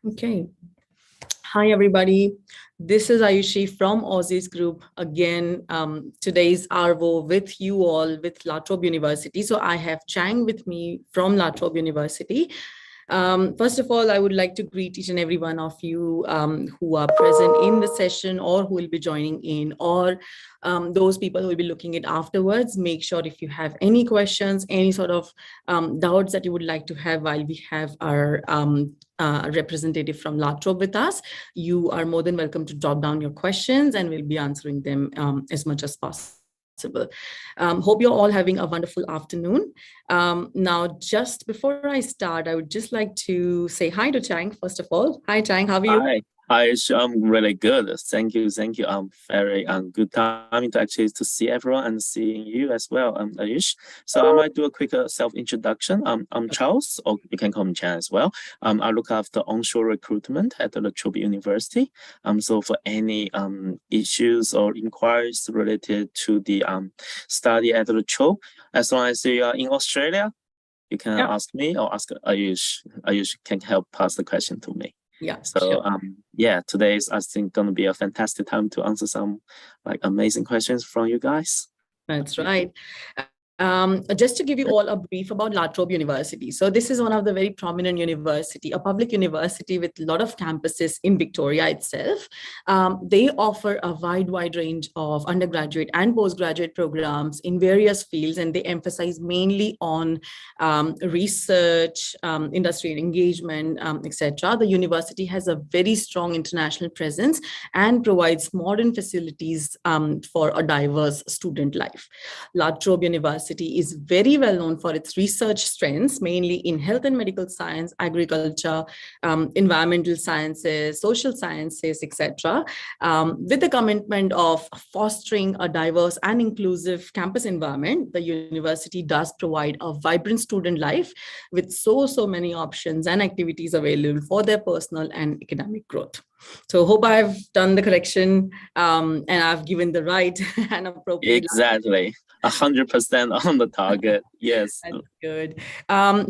Okay. Hi, everybody. This is Ayushi from Aussizz Group. Again, today's Arvo with you all with La Trobe University. So I have Chang with me from La Trobe University. First of all, I would like to greet each and every one of you who are present in the session or who will be joining in, or those people who will be looking at afterwards. Make sure if you have any questions, any sort of doubts that you would like to have while we have our representative from La Trobe with us, you are more than welcome to jot down your questions and we'll be answering them as much as possible. Hope you're all having a wonderful afternoon. Now, just before I start, I would just like to say hi to Chang, first of all. Hi, Chang, how are you? Hi, I'm really good. Thank you. Very good time to actually to see everyone and seeing you as well, Ayush. So I might do a quick self-introduction. I'm Charles, or you can call me Chan as well. I look after onshore recruitment at the Trobe University. So for any issues or inquiries related to the study at the Trobe, as long as you are in Australia, you can ask me or ask Ayush. Ayush can help pass the question to me. Yeah. So sure. Today is I think going to be a fantastic time to answer some amazing questions from you guys. That's right. Just to give you all a brief about La Trobe University. So this is one of the very prominent university, a public university with a lot of campuses in Victoria itself. They offer a wide range of undergraduate and postgraduate programs in various fields, and they emphasize mainly on research, industry engagement, etc. The university has a very strong international presence and provides modern facilities for a diverse student life. La Trobe University is very well known for its research strengths, mainly in health and medical science, agriculture, environmental sciences, social sciences, etc. With the commitment of fostering a diverse and inclusive campus environment, the university does provide a vibrant student life with so many options and activities available for their personal and academic growth. So hope I've done the correction and I've given the right and appropriate. Exactly. 100% on the target. Yes. That's good.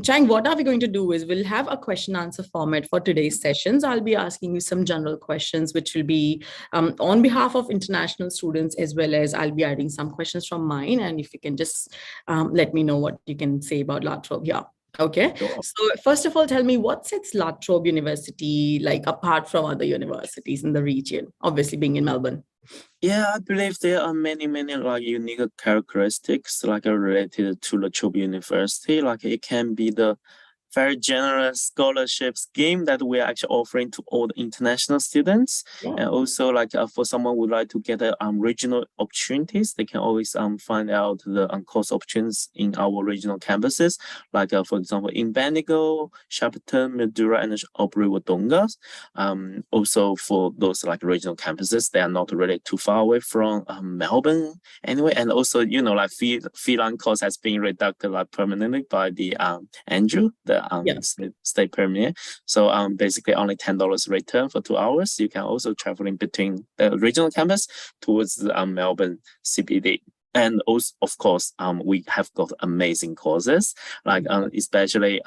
Chang, what are we going to do is we'll have a question answer format for today's sessions. I'll be asking you some general questions, which will be on behalf of international students, as well as I'll be adding some questions from mine. And if you can just let me know what you can say about La Trobe here. Okay. Sure. So first of all, tell me what sets La Trobe University like apart from other universities in the region, obviously being in Melbourne? Yeah, I believe there are many unique characteristics related to La Trobe University. It can be the very generous scholarship scheme that we are actually offering to all the international students. Yeah. And also for someone who would like to get regional opportunities, they can always find out the course options in our regional campuses, for example, in Bendigo, Shepparton, Mildura, and Albury-Wodonga. Also for those regional campuses, they are not really too far away from Melbourne anyway. And also, fee line cost has been reduced permanently by the Andrew, the state premier. So basically only $10 return for 2 hours. You can also travel in between the regional campus towards the Melbourne CBD. And also, of course, we have got amazing courses, especially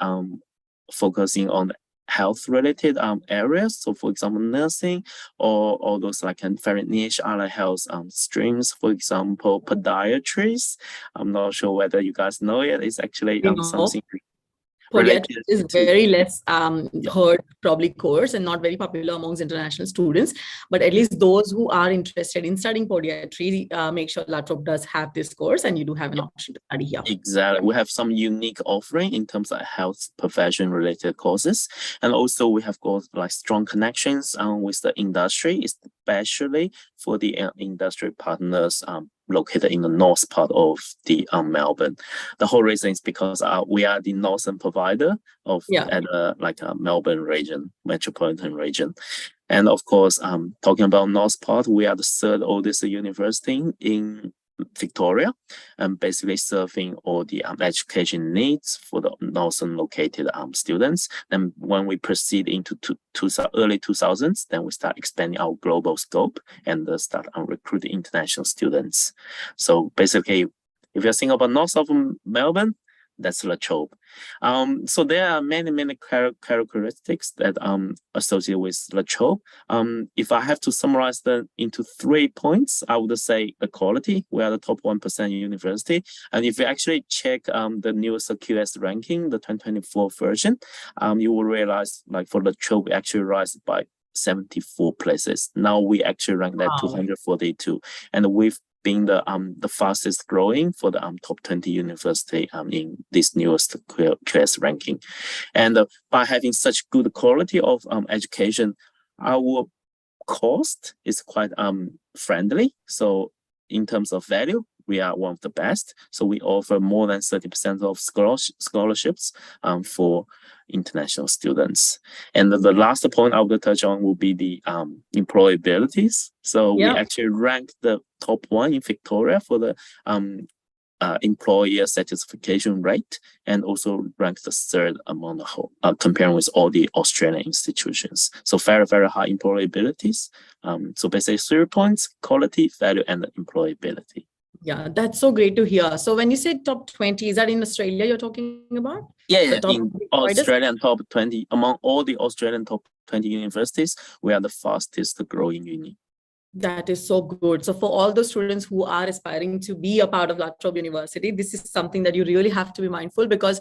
focusing on health-related areas. So, for example, nursing or all those very niche allied health streams. For example, podiatries. I'm not sure whether you guys know it. It's actually something. Podiatry is very less heard probably course and not very popular amongst international students, but at least those who are interested in studying podiatry, make sure La Trobe does have this course and you do have an option to study here. Exactly. We have some unique offering in terms of health profession related courses. And also we have got strong connections with the industry, especially for the industry partners located in the north part of the Melbourne. The whole reason is because we are the northern provider of Melbourne region, metropolitan region. And of course, talking about north part, we are the third oldest university in Victoria, and basically serving all the education needs for the northern located students. Then when we proceed into early 2000s, then we start expanding our global scope and start recruiting international students. So basically, if you're thinking about north of Melbourne, That's La Trobe. So there are many characteristics that associated with La Trobe. If I have to summarize them into 3 points, I would say the quality. We are the top 1% university. And if you actually check the newest QS ranking, the 2024 version, you will realize like for La Trobe, we actually rise by 74 places. Now we actually rank at 242, and we've been the fastest growing for the top 20 university in this newest QS ranking. And by having such good quality of education, our cost is quite friendly. So in terms of value, we are one of the best. So we offer more than 30% of scholarships for international students. And the last point I would touch on will be the employabilities. So we actually rank the top 1 in Victoria for the employer satisfaction rate, and also rank the 3rd among the whole, comparing with all the Australian institutions. So very high employabilities. So basically 3 points: quality, value, and employability. Yeah, that's so great to hear. So when you say top 20, is that in Australia you're talking about? Yeah, in Australian top 20, among all the Australian top 20 universities, we are the fastest growing uni. That is so good. So for all those students who are aspiring to be a part of La Trobe University, this is something that you really have to be mindful, because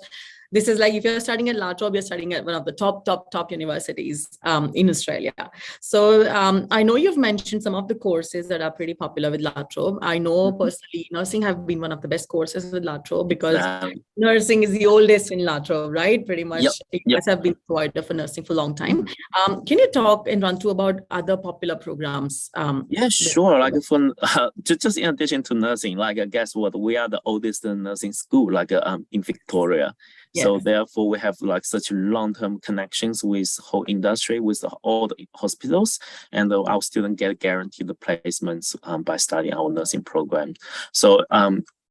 this is like, if you're studying at La Trobe, you're studying at one of the top universities in Australia. So I know you've mentioned some of the courses that are pretty popular with La Trobe. I know personally, nursing have been one of the best courses with La Trobe, because nursing is the oldest in La Trobe, right? Pretty much, you guys have been provider for nursing for a long time. Can you talk and run through about other popular programs? Yeah, sure. Like for just in addition to nursing, like guess what? We are the oldest nursing school, like in Victoria. Yes. So therefore, we have like such long-term connections with whole industry, with all the hospitals, and our students get guaranteed the placements by studying our nursing program. So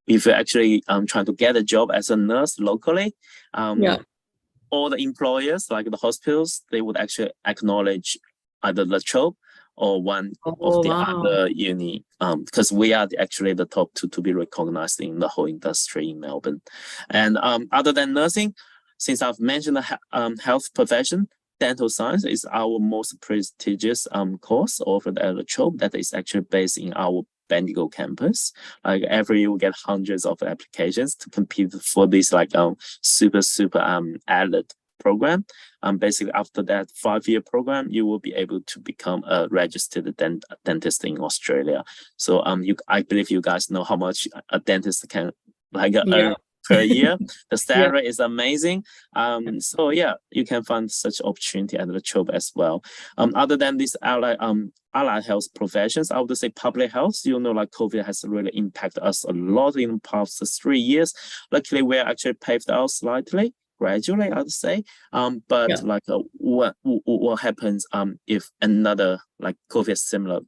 if you're actually trying to get a job as a nurse locally, all the employers, like the hospitals, they would actually acknowledge either La Trobe or one of the other uni, because we are actually the top 2 to be recognized in the whole industry in Melbourne. And other than nursing, since I've mentioned the health profession, dental science is our most prestigious course offered at La Trobe, that is actually based in our Bendigo campus. Like every year we get hundreds of applications to compete for this like super added program. Basically after that 5-year program, you will be able to become a registered dentist in Australia. So I believe you guys know how much a dentist can earn per year. The salary is amazing. So yeah, you can find such opportunity at La Trobe as well. Other than these allied health professions, I would say public health, like COVID has really impacted us a lot in the past 3 years. Luckily, we're actually paved out slightly, gradually, I'd say. But like what happens if another like COVID similar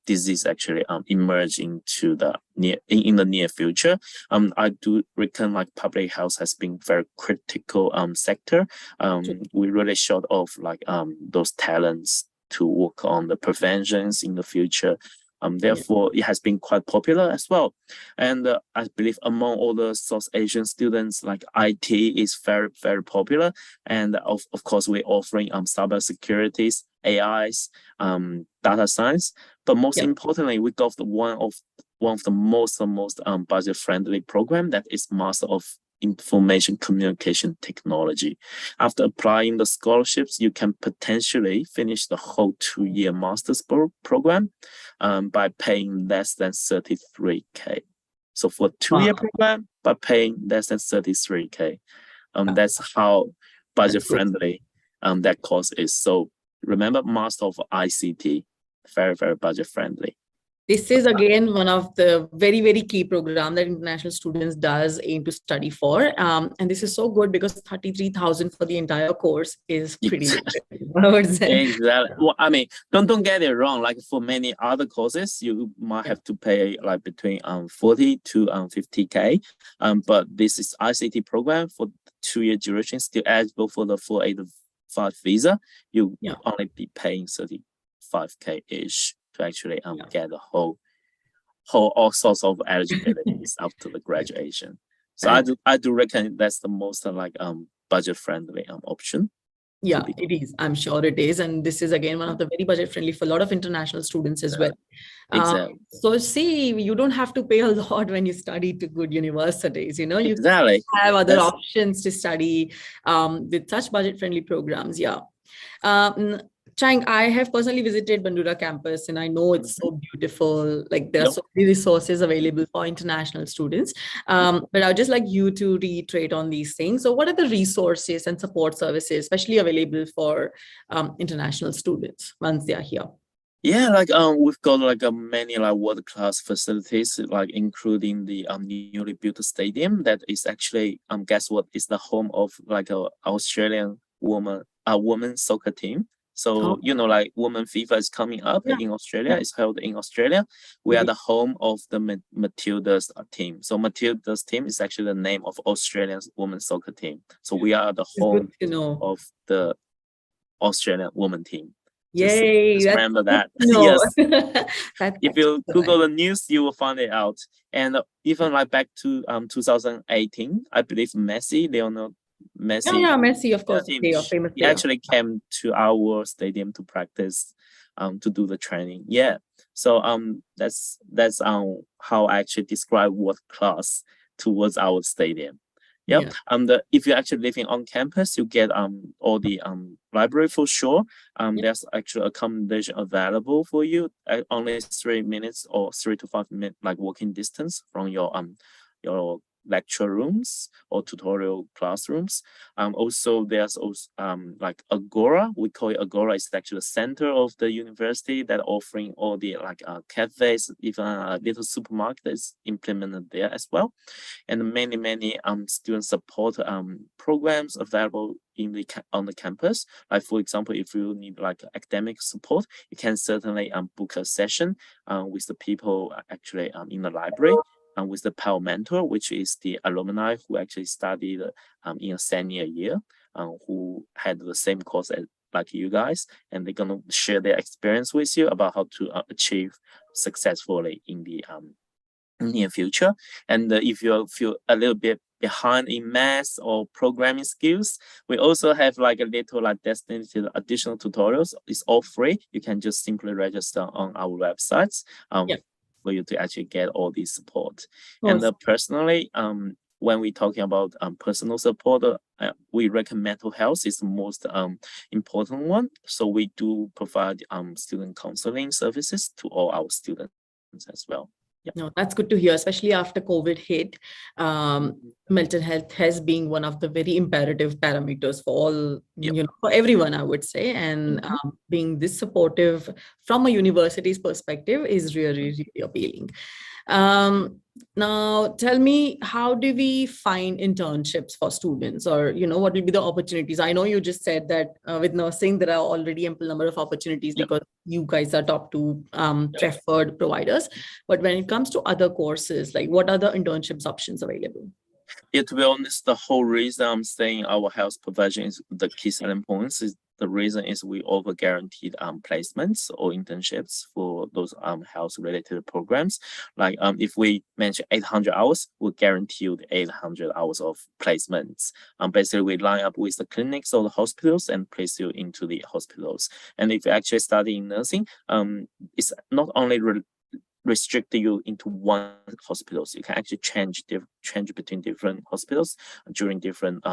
disease actually emerge into in the near future? I do reckon like public health has been very critical sector. We really short of like those talents to work on the preventions in the future. Therefore, it has been quite popular as well. And I believe among all the South Asian students, like IT is very popular. And of course, we're offering cyber securities, AIs, data science. But most importantly, we got one of the most budget friendly program, that is Master of Information Communication Technology. After applying the scholarships, you can potentially finish the whole 2-year master's program by paying less than 33K. So for a 2-year program, by paying less than 33K. That's how budget friendly that course is. So remember, Master of ICT, very budget friendly. This is again one of the very key program that international students does aim to study for, and this is so good because 33,000 for the entire course is pretty lucrative, I would say. Exactly. Well, I mean, don't get it wrong. Like for many other courses, you might have to pay like between 40 to 50K. But this is ICT program for 2-year duration, still eligible for the 485 visa. You only be paying 35K ish. To actually get the whole all sorts of eligibilities after the graduation. So I do reckon that's the most budget friendly option. Yeah, it is. I'm sure it is. And this is again one of the very budget friendly for a lot of international students as well. Exactly. So see, you don't have to pay a lot when you study to good universities. You Exactly. have other options to study with such budget friendly programs. Yeah. Chang, I have personally visited Bandura campus and I know it's so beautiful. Like there are so many resources available for international students. But I'd just like you to reiterate on these things. So what are the resources and support services, especially available for international students once they are here? Yeah, we've got many world-class facilities, including the newly built stadium that is actually guess what, is the home of a Australian women's soccer team. So women FIFA is coming up in Australia. It's held in Australia. We are the home of the Matildas team. So Matildas team is actually the name of Australian women's soccer team. So we are the home of the Australian women team. Yay! Just remember that. Yes. If you Google the news, you will find it out. And even back to 2018, I believe Messi, Lionel Messi. Yeah, Messi, of course. He actually came to our stadium to practice, to do the training. Yeah. So that's how I actually describe world class towards our stadium. Yep. Yeah. If you're actually living on campus, you get all the library for sure. There's actually accommodation available for you at only 3 minutes or 3 to 5 minute walking distance from your lecture rooms or tutorial classrooms. Also, there's also Agora. We call it Agora. It's actually the center of the university that offering all the cafes, even a little supermarket is implemented there as well, and many student support programs available on the campus. For example, if you need academic support, you can certainly book a session with the people actually in the library. With the PAL mentor, which is the alumni who actually studied in a senior year, who had the same course as you guys, and they're gonna share their experience with you about how to achieve successfully in the near future. And if you feel a little bit behind in math or programming skills, we also have a little designated additional tutorials. It's all free. You can just simply register on our websites. For you to actually get all this support. And personally, when we're talking about personal support, we reckon mental health is the most important one. So we do provide student counseling services to all our students as well. Yeah. No, that's good to hear, especially after COVID hit. Mental health has been one of the very imperative parameters for all, for everyone, I would say. And being this supportive from a university's perspective is really, really appealing. Now, tell me, how do we find internships for students, or what will be the opportunities? I know you just said that with nursing, there are already ample number of opportunities because you guys are top 2 preferred providers. But when it comes to other courses, what are the internships options available? Yeah, to be honest, the whole reason I'm saying our health provision is the key selling points is the reason is we offer guaranteed placements or internships for those health related programs. If we mention 800 hours, we'll guarantee you the 800 hours of placements. Basically, we line up with the clinics or the hospitals and place you into the hospitals. And if you actually study in nursing, it's not only restrict you into one hospitals. You can actually change between different hospitals during different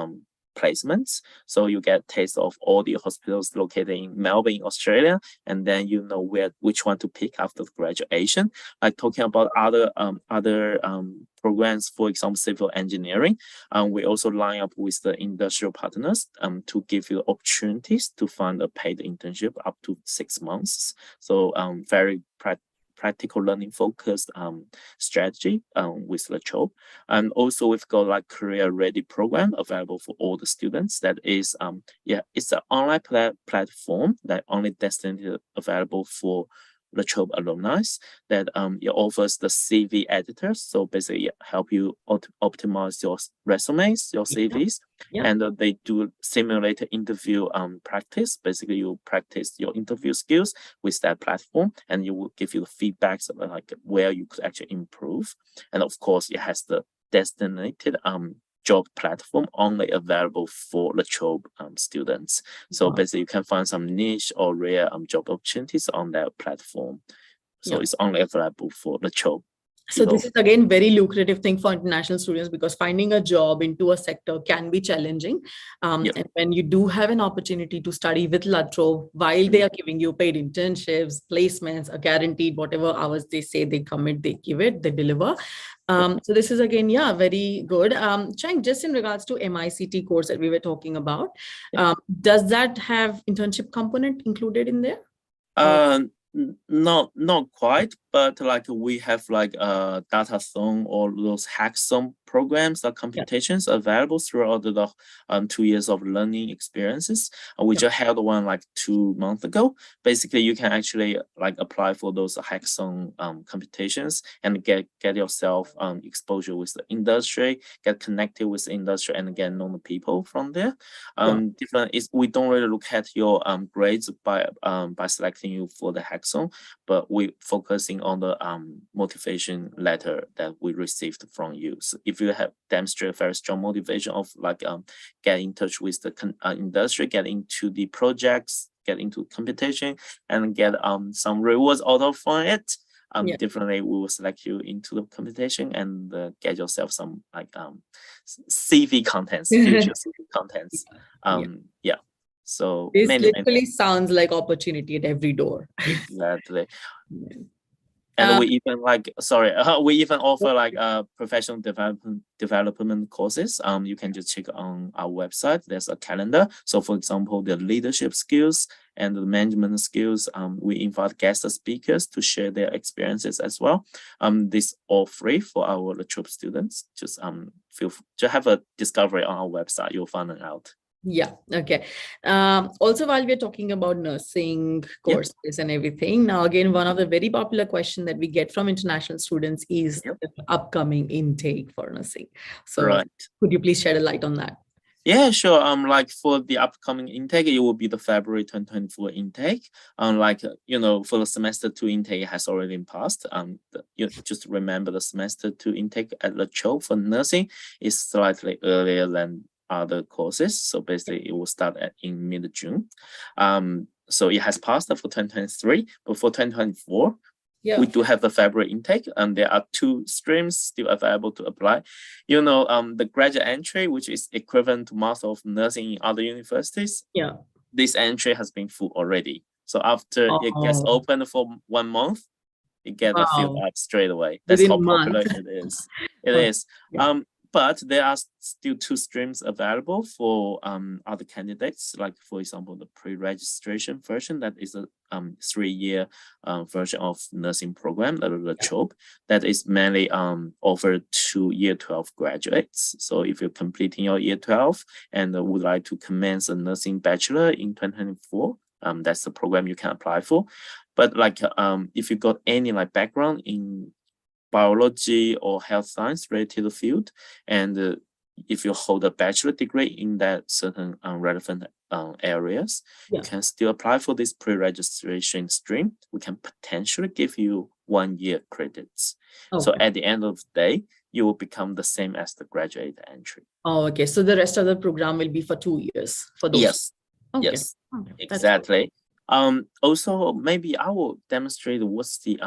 placements. So you get taste of all the hospitals located in Melbourne, Australia, and then you know which one to pick after the graduation. Talking about other programs, for example, civil engineering, we also line up with the industrial partners to give you opportunities to find a paid internship up to 6 months. So very practical learning focused strategy with La Trobe. And also we've got career ready program available for all the students. That is it's an online platform that only destined available for La Trobe alumni that it offers the CV editors. So basically help you optimize your resumes, your CVs, and they do simulated interview practice. Basically, you practice your interview skills with that platform, and it will give you the feedbacks about where you could actually improve. And of course, it has the designated job platform only available for La Trobe students. So basically you can find some niche or rare job opportunities on that platform. So it's only available for La Trobe. So this is again very lucrative thing for international students, because finding a job into a sector can be challenging. And when you do have an opportunity to study with La Trobe, while they are giving you paid internships, placements, a guaranteed whatever hours they say they commit, they give it, they deliver. So this is again, very good. Chang, just in regards to MICT course that we were talking about, does that have internship component included in there? Not quite, but like we have like datathon or those hackathon programs or computations available throughout the 2 years of learning experiences. We just held one like 2 months ago. Basically, you can actually like apply for those hackathon computations and get yourself exposure with the industry, get connected with the industry, and get know the people from there. Different is we don't really look at your grades by selecting you for the hackathon, but we focusing on the motivation letter that we received from you. So if you have demonstrated very strong motivation of like get in touch with the industry, get into the projects, get into competition, and get some rewards out of it, definitely we will select you into the competition and get yourself some like CV contents, future CV contents. So this literally sounds like opportunity at every door. Exactly. And we even like, we even offer like professional development courses. You can just check on our website. There's a calendar. So for example, the leadership skills and the management skills, we invite guest speakers to share their experiences as well. This all free for our La Trobe students. Just feel to have a discovery on our website. You'll find it out. Yeah. Okay. Also, while we're talking about nursing courses and everything, now again, one of the very popular questions that we get from international students is the upcoming intake for nursing. So could you please shed a light on that? Yeah, sure. Like for the upcoming intake, it will be the February 2024 intake. For the semester 2 intake, it has already been passed. You just remember the semester 2 intake at La Trobe for nursing is slightly earlier than other courses. So basically it will start in mid-June. So it has passed for 2023, but for 2024, we do have the February intake, and there are 2 streams still available to apply. The graduate entry, which is equivalent to Master of Nursing in other universities. This entry has been full already. So after it gets open for 1 month, it gets filled up straight away. That's how popular it is. It is. But there are still 2 streams available for other candidates, like for example, the pre-registration version, that is a 3-year version of nursing program, the Trobe, that is mainly offered to year 12 graduates. So if you're completing your year 12 and would like to commence a nursing bachelor in 2024, that's the program you can apply for. But like if you got any like background in biology or health science related field, and if you hold a bachelor degree in that certain relevant areas, you can still apply for this pre-registration stream. We can potentially give you 1 year credits. So at the end of the day, you will become the same as the graduate entry. Okay. So the rest of the program will be for 2 years for those. Yes. Yes. Exactly. Also, maybe I will demonstrate what's the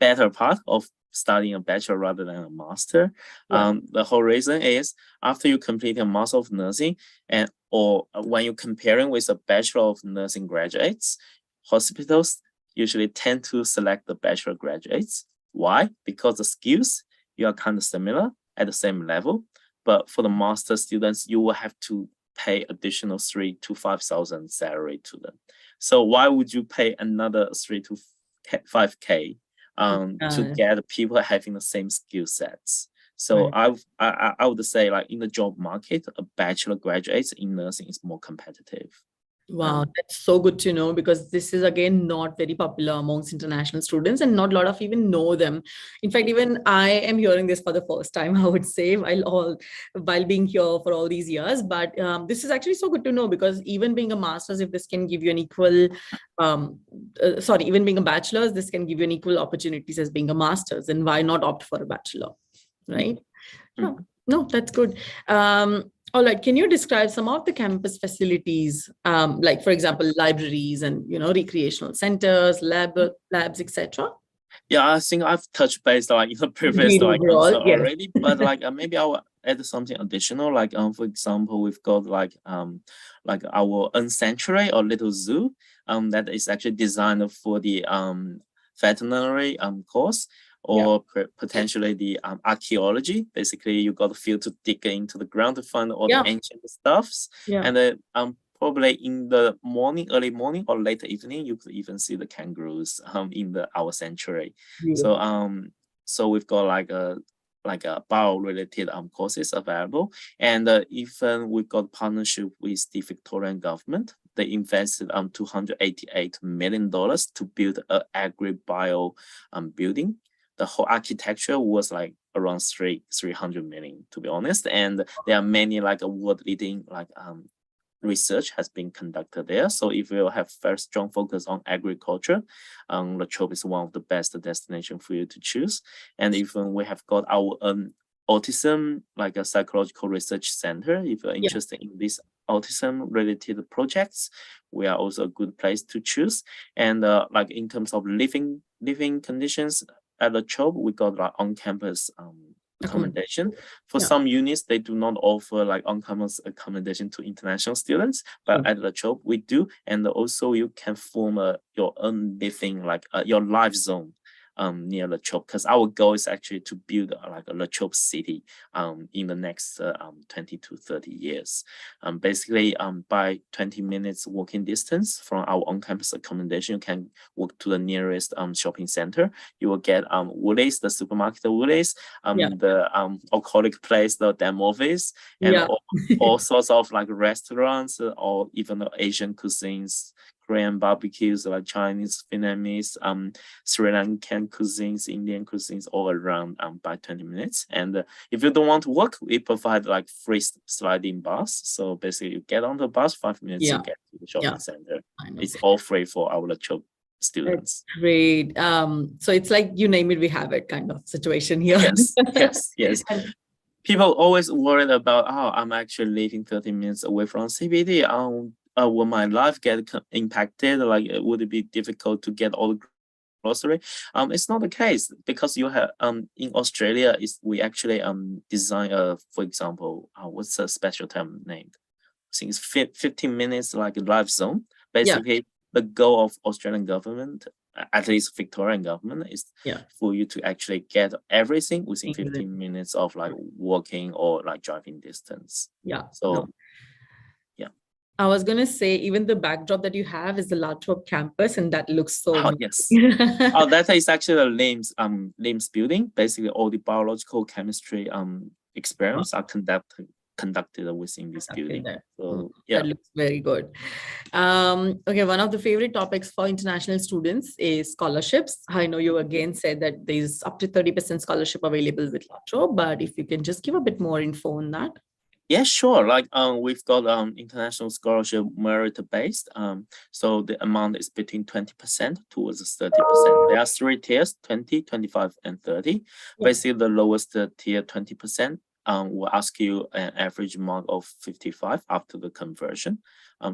better part of studying a bachelor rather than a master. The whole reason is after you complete a Master of Nursing, or when you're comparing with a Bachelor of Nursing graduates, hospitals usually tend to select the bachelor graduates. Why? Because the skills, you are kind of similar at the same level, but for the master students, you will have to pay additional 3,000 to 5,000 salary to them. So why would you pay another 3,000 to 5,000 to get people having the same skill sets? So I would say, like, in the job market, a bachelor graduates in nursing is more competitive. Wow, that's so good to know, because this is again not very popular amongst international students, and not a lot of even know them. In fact, even I am hearing this for the first time, I would say, while being here for all these years. But this is actually so good to know, because even being a master's, if this can give you an equal, even being a bachelor's, this can give you an equal opportunities as being a master's, and why not opt for a bachelor? right? Oh, no, that's good. All right, can you describe some of the campus facilities, like for example, libraries and recreational centers, labs, etc.? Yeah, I think I've touched base like in the previous Overall, answer yes. already, but like maybe I'll add something additional. Like for example, we've got like our 𝐦𝐴𝐵𝐿 or little zoo that is actually designed for the veterinary course, or potentially the archaeology. Basically, you got the field to dig into the ground to find all the ancient stuffs, and then probably in the morning, early morning or late evening, you could even see the kangaroos in our sanctuary. So so we've got like a bio-related courses available, and even we've got partnership with the Victorian government. They invested $288 million to build an agri-bio building. The whole architecture was like around 300 million, to be honest, and there are many like award-leading research has been conducted there. So if you have very strong focus on agriculture, La Trobe is one of the best destination for you to choose. And even we have got our autism, like a psychological research center. If you're interested in these autism related projects, we are also a good place to choose. And like in terms of living conditions at La Trobe, we got like on-campus accommodation. For some units, they do not offer like on-campus accommodation to international students, but at La Trobe we do, and also you can form your own living, like your life zone near La Trobe, because our goal is actually to build like a La Trobe city in the next 20 to 30 years. Basically, by 20 minutes walking distance from our on-campus accommodation, you can walk to the nearest shopping center. You will get Woolies, the supermarket Woolies, the alcoholic place, the Den office, and all sorts of like restaurants or even the Asian cuisines, Korean barbecues, like Chinese, Vietnamese, Sri Lankan cuisines, Indian cuisines, all around by 20 minutes. And if you don't want to walk, we provide like free sliding bus. So basically, you get on the bus, 5 minutes, you get to the shopping center. It's all free for our La Trobe students. That's great. So it's like you name it, we have it kind of situation here. Yes. People always worried about, I'm actually living 30 minutes away from CBD. Will my life get impacted? Like, would it be difficult to get all the grocery? It's not the case, because you have in Australia we actually design for example, what's the special term named? I think it's 15 minutes like a life zone. Basically, the goal of Australian government, at least Victorian government, is for you to actually get everything within 15 minutes of like walking or like driving distance. I was going to say, even the backdrop that you have is the La Trobe campus, and that looks so yes. That is actually the LIMS building. Basically, all the biological chemistry experiments are conducted within this building. So that looks very good. Okay, one of the favorite topics for international students is scholarships. I know you again said that there's up to 30% scholarship available with La Trobe, but if you can just give a bit more info on that. Yeah, sure. Like we've got international scholarship merit-based. So the amount is between 20% towards 30%. There are 3 tiers: 20, 25, and 30. Basically, the lowest tier, 20%, will ask you an average mark of 55 after the conversion.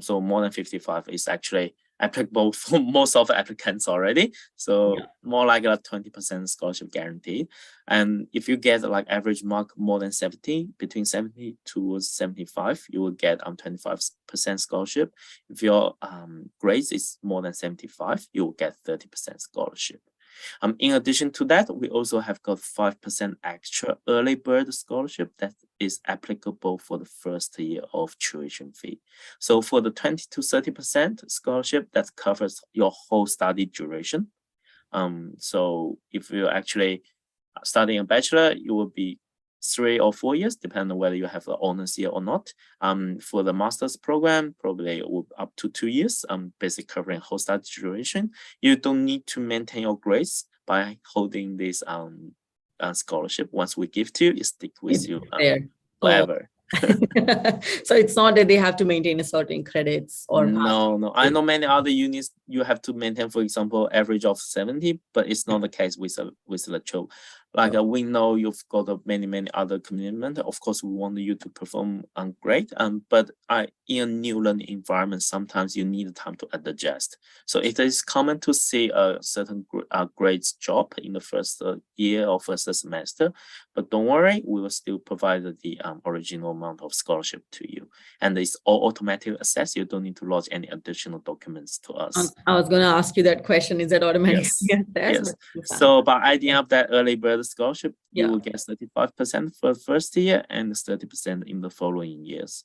So more than 55 is actually applicable for most of the applicants already. So more like a 20% scholarship guaranteed. And if you get like average mark more than 70, between 70 to 75, you will get 25% scholarship. If your grades is more than 75, you will get 30% scholarship. In addition to that, we also have got 5% extra early bird scholarship that is applicable for the first year of tuition fee. So for the 20 to 30% scholarship, that covers your whole study duration. So if you're actually studying a bachelor, you will be 3 or 4 years, depending on whether you have an honors year or not. For the master's program, probably up to 2 years, basically covering whole study duration. You don't need to maintain your grades by holding this scholarship. Once we give to you, it stick with you forever. So it's not that they have to maintain a certain credits or no. I know many other units you have to maintain, for example, average of 70, but it's not the case with La Trobe. Like we know you've got many other commitments. Of course, we want you to perform great. But in a new learning environment, sometimes you need time to adjust. So it is common to see a certain grades drop in the first year or first semester. But don't worry, we will still provide the original amount of scholarship to you, and it's all automatically assessed. You don't need to lodge any additional documents to us. I was going to ask you that question. Is that automatically Yes. assessed? So by adding up that early bird scholarship, you will get 35% for the first year and 30% in the following years.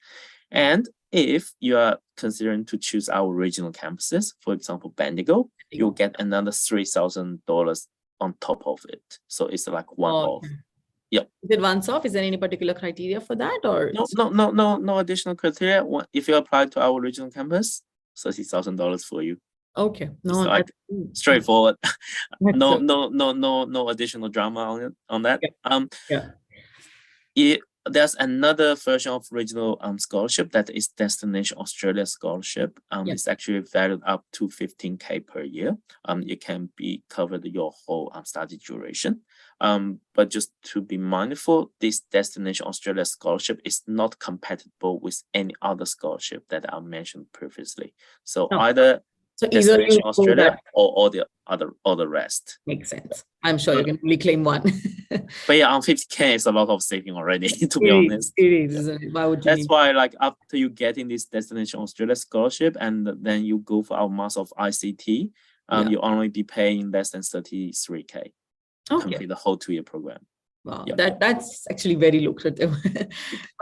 And if you are considering to choose our regional campuses, for example, Bendigo, you'll get another $3,000 on top of it. So it's like one-off. Yeah. Is it once off? Is there any particular criteria for that, or no additional criteria? If you apply to our regional campus, $30,000 for you. Okay, no, it's like straightforward. No additional drama on that. There's another version of regional scholarship that is Destination Australia scholarship. It's actually valued up to $15K per year. It can be covered your whole study duration. But just to be mindful, this Destination Australia scholarship is not compatible with any other scholarship that I mentioned previously. So either Destination Australia or all the rest. Makes sense. I'm sure you can only claim one. But yeah, on 50K is a lot of saving already, to be honest. It is, isn't it? Why would you? That's why, like, after you getting this Destination Australia scholarship and then you go for our Master of ICT, you only be paying less than 33K. Complete the whole 2-year program. Wow, that's actually very lucrative.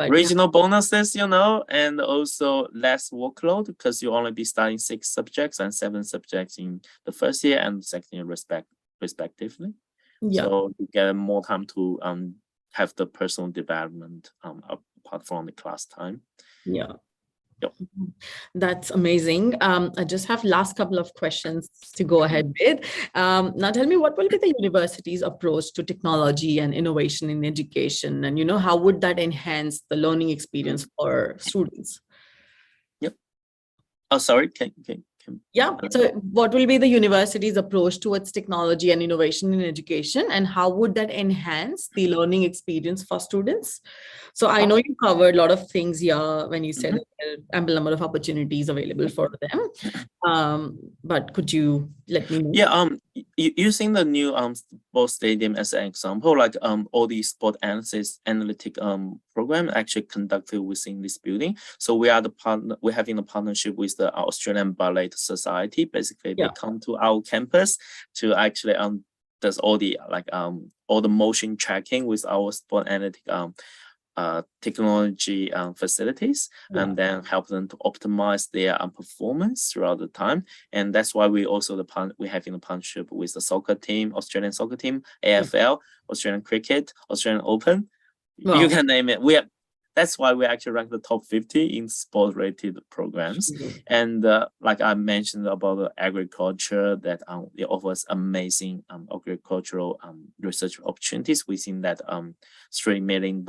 Regional bonuses, and also less workload because you only be studying 6 subjects and 7 subjects in the first year and second year respectively. So you get more time to have the personal development apart from the class time. That's amazing. I just have last couple of questions to go ahead with. Now tell me, what will be the university's approach to technology and innovation in education? And how would that enhance the learning experience for students? Oh, sorry. So what will be the university's approach towards technology and innovation in education, and how would that enhance the learning experience for students? So I know you covered a lot of things here when you said that there are ample number of opportunities available for them. But could you let me know? Using the new sports stadium as an example, like all the sport analytic program actually conducted within this building. So we're having a partnership with the Australian Ballet Society. Basically, they come to our campus to actually does all the motion tracking with our sport analytic technology facilities, and then help them to optimize their performance throughout the time. And that's why we also we're having a partnership with the soccer team, Australian soccer team, AFL, Australian cricket, Australian Open. You can name it. That's why we actually rank the top 50 in sport-related programs. And like I mentioned about the agriculture, that it offers amazing agricultural research opportunities within that $3 million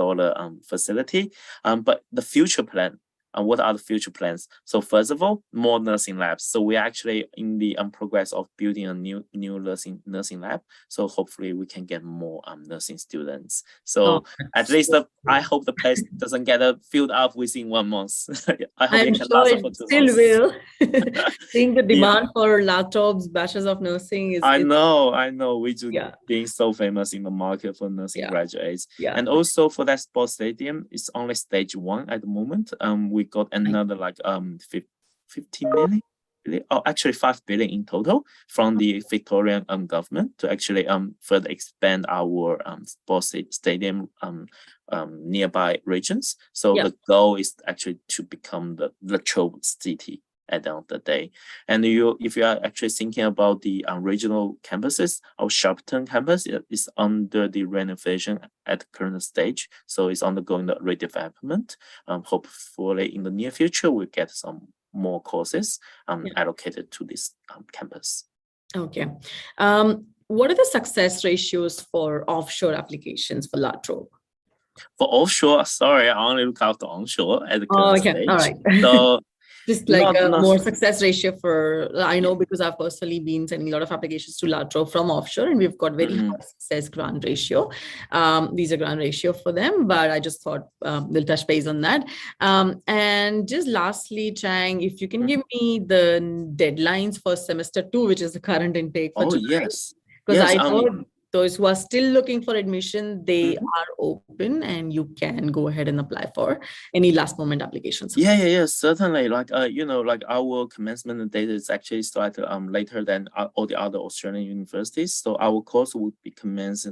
facility. But the future plan, what are the future plans? So first of all, more nursing labs. So we're actually in the progress of building a new nursing lab. So hopefully we can get more nursing students. So at least I hope the place doesn't get filled up within 1 month. I hope I'm it can sure last it for 2 still months. will. Seeing the demand for La Trobe's Bachelors of Nursing is. I know. We just being so famous in the market for nursing graduates. And also for that sports stadium, it's only stage 1 at the moment. We got another 15 million, actually 5 billion in total from the Victorian government to actually further expand our sports stadium nearby regions. So the goal is actually to become the La Trobe city at the end of the day. And if you are actually thinking about the regional campuses, our Sharpton campus is under the renovation at the current stage. So it's undergoing the redevelopment. Hopefully in the near future, we'll get some more courses allocated to this campus. Okay. What are the success ratios for offshore applications for La Trobe? For offshore, sorry, I only look after onshore at the current stage. All right. So Just like a more success ratio for, I know because I've personally been sending a lot of applications to La Trobe from offshore, and we've got very high success grant ratio, visa grant ratio for them. But I just thought we'll touch base on that. And just lastly, Chang, if you can give me the deadlines for semester 2, which is the current intake for July. Yes. Because I know those who are still looking for admission, they are open and you can go ahead and apply for any last moment applications. Yeah, certainly. Like, like our commencement date is actually slightly later than all the other Australian universities. So our course will be commenced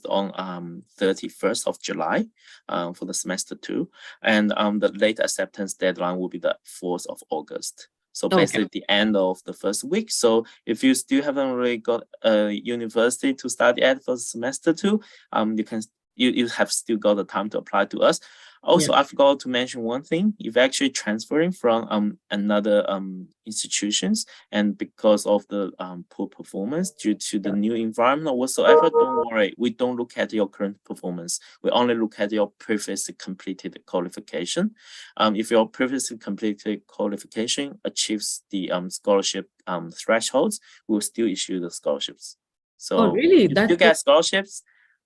on 31st of July for the semester 2. And the late acceptance deadline will be the 4th of August. So basically the end of the first week. So if you still haven't really got a university to study at for semester 2, you have still got the time to apply to us. Also, I forgot to mention one thing. If you're actually transferring from another institutions, and because of the poor performance due to the new environment or whatsoever, don't worry. We don't look at your current performance. We only look at your previously completed qualification. If your previously completed qualification achieves the scholarship thresholds, we'll still issue the scholarships. So really? If you get scholarships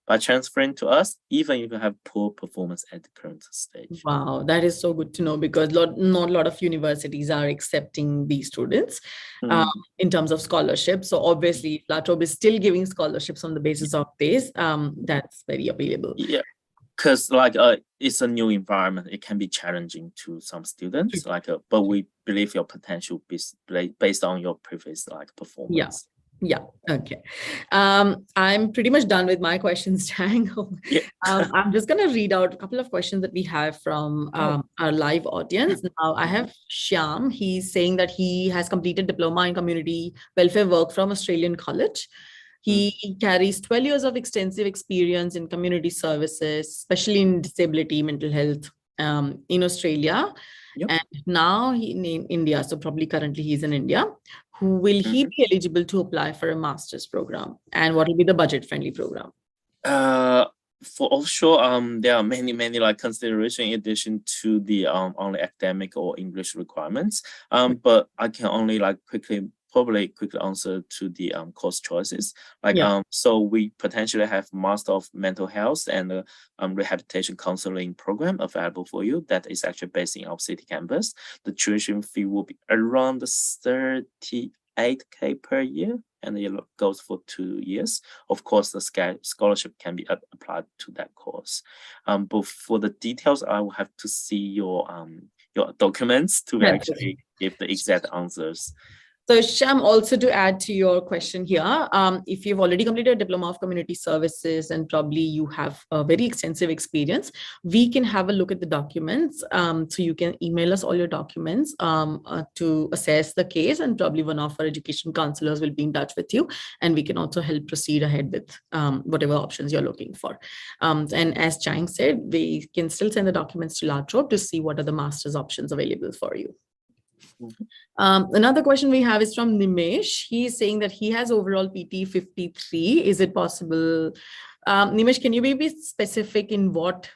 by transferring to us, even if you have poor performance at the current stage. Wow, that is so good to know, because not a lot of universities are accepting these students in terms of scholarships. So obviously, La Trobe is still giving scholarships on the basis of this. That's very available. Yeah, because it's a new environment. It can be challenging to some students. But we believe your potential is based on your previous performance. Yeah. Okay. I'm pretty much done with my questions, Chang. I'm just going to read out a couple of questions that we have from our live audience. Now, I have Shyam. He's saying that he has completed diploma in community welfare work from Australian College. He carries 12 years of extensive experience in community services, especially in disability, mental health in Australia. And now in India. So probably currently he's in India. Will he be eligible to apply for a master's program? And what will be the budget-friendly program? For offshore, there are many consideration in addition to the only academic or English requirements. But I can only quickly answer to the course choices. So we potentially have Master of Mental Health and Rehabilitation Counseling program available for you. That is actually based in our city campus. The tuition fee will be around 38K per year, and it goes for 2 years. Of course, the scholarship can be applied to that course. But for the details, I will have to see your documents to actually give the exact answers. So Sham, also to add to your question here, if you've already completed a Diploma of Community Services and probably you have a very extensive experience, we can have a look at the documents. So you can email us all your documents to assess the case, and probably one of our education counselors will be in touch with you, and we can also help proceed ahead with whatever options you're looking for. And as Chang said, we can still send the documents to La Trobe to see what are the master's options available for you. Another question we have is from Nimesh. He's saying that he has overall PT 53. Is it possible? Nimesh, can you be specific in what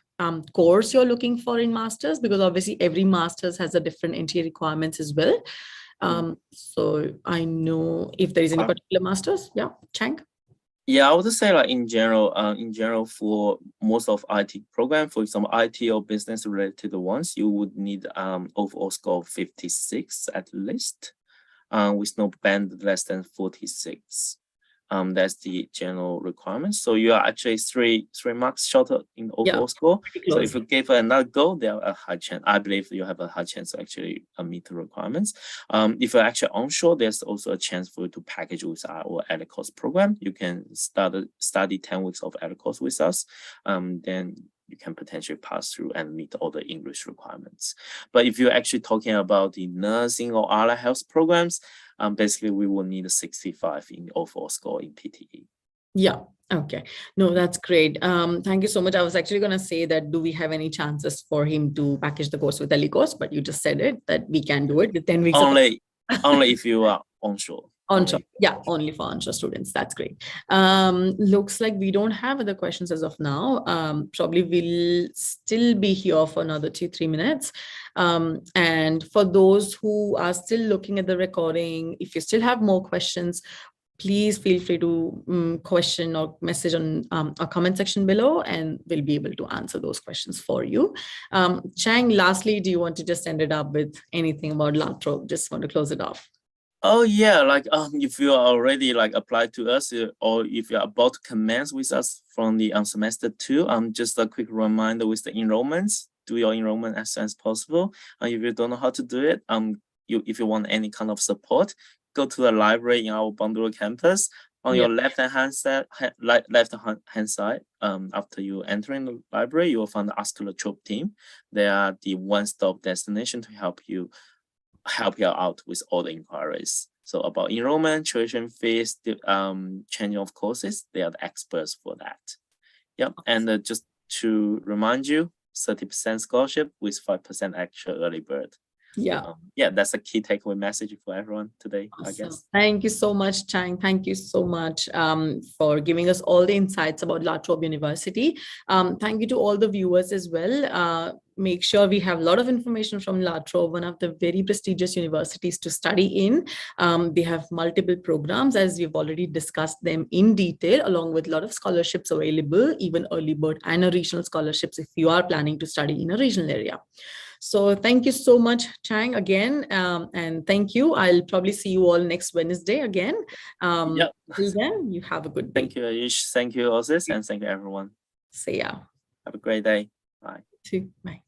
course you're looking for in masters? Because obviously every masters has a different entry requirements as well. So I know if there is any particular masters. Yeah, Chang. Yeah, I would say in general for most of IT program, for example, IT or business related ones, you would need overall score of 56 at least, with no band less than 46. That's the general requirement. So you are actually three marks shorter in overall score. So if you give another go, there are a high chance. I believe you have a high chance to actually meet the requirements. If you're actually onshore, there's also a chance for you to package with our ELIT course program. You can study 10 weeks of ELIT course with us. Then you can potentially pass through and meet all the English requirements. But if you're actually talking about the nursing or other health programs, basically we will need a 65 in overall score in PTE. Yeah. Okay. No, that's great. Thank you so much. I was actually going to say that, do we have any chances for him to package the course with ELIT course? But you just said it, that we can do it with 10 weeks. Only if you are onshore. Onshore, yeah, only for onshore students. That's great. Looks like we don't have other questions as of now. Probably we'll still be here for another 2-3 minutes. And for those who are still looking at the recording, if you still have more questions, please feel free to question or message on our comment section below, and we'll be able to answer those questions for you. Chang, lastly, do you want to just end it up with anything about La Trobe? Just want to close it off. Oh yeah, like if you are already like applied to us, or if you're about to commence with us from the semester 2, just a quick reminder with the enrollments, do your enrollment as soon as possible. If you don't know how to do it, if you want any kind of support, go to the library in our Bandura campus. On your left-hand side, after you entering the library, you will find the Aussizz La Trobe team. They are the one-stop destination to help you out with all the inquiries. So about enrollment, tuition fees, the changing of courses, they are the experts for that. Yep. And just to remind you, 30% scholarship with 5% actual early bird. Yeah. So, yeah, that's a key takeaway message for everyone today, awesome. I guess. Thank you so much, Chang. Thank you so much for giving us all the insights about La Trobe University. Thank you to all the viewers as well. Make sure we have a lot of information from La Trobe, one of the very prestigious universities to study in. They have multiple programs, as we've already discussed them in detail, along with a lot of scholarships available, even early bird and regional scholarships if you are planning to study in a regional area. So thank you so much, Chang, again. And thank you. I'll probably see you all next Wednesday again. Till then, you have a good day. Thank you, Ayush. Thank you, Aussizz, and thank you, everyone. See ya. Have a great day. Bye. You too. Bye.